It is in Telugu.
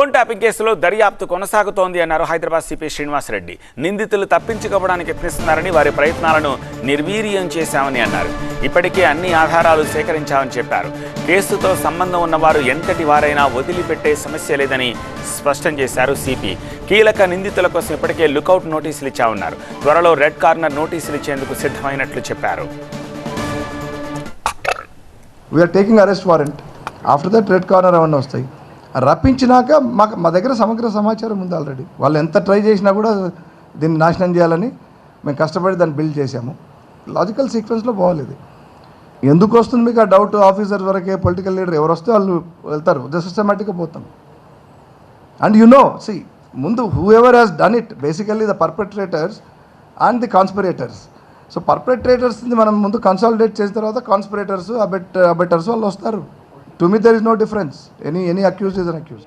ఫోన్ ట్యాపింగ్ కేసులో దర్యాప్తు కొనసాగుతోంది అన్నారు హైదరాబాద్ సిపి శ్రీనివాసరెడ్డి. నిందితులు తప్పించుకోవడానికి యత్నిస్తున్నారని వారి ప్రయత్నాలను నిర్వీర్యం చేశామని అన్నారు. ఇప్పటికే అన్ని ఆధారాలు సేకరించామని చెప్పారు. కేసుతో సంబంధం ఉన్నవారు ఎంతటి వారైనా వదిలిపెట్టే సమస్య లేదని స్పష్టం చేశారు సిపి. కీలక నిందితుల కోసం ఇప్పటికే లుకౌట్ నోటీసులు ఇచ్చామన్నారు. త్వరలో రెడ్ కార్నర్ నోటీసులు ఇచ్చేందుకు సిద్ధమైనట్లు చెప్పారు. We are taking arrest warrant. After that red corner అవన్నీ వస్తాయి. రప్పించినాక మా దగ్గర సమగ్ర సమాచారం ఉంది ఆల్రెడీ. వాళ్ళు ఎంత ట్రై చేసినా కూడా దీన్ని నాశనం చేయాలని మేము కష్టపడి దాన్ని బిల్డ్ చేసాము. లాజికల్ సీక్వెన్స్లో పోవాలి. ఎందుకు వస్తుంది మీకు ఆ డౌట్? ఆఫీసర్ వరకే, పొలిటికల్ లీడర్ ఎవరు వస్తే వాళ్ళు వెళ్తారు. సిస్టమేటిక్గా పోతాం. అండ్ ముందు whoever has done it basically the perpetrators and the conspirators. So పర్పెట్రేటర్స్ని మనం ముందు కన్సాలిడేట్ చేసిన తర్వాత కాన్స్పిరేటర్స్ అబెటర్స్ వాళ్ళు వస్తారు. To me, there is no difference. Any accused is an accused.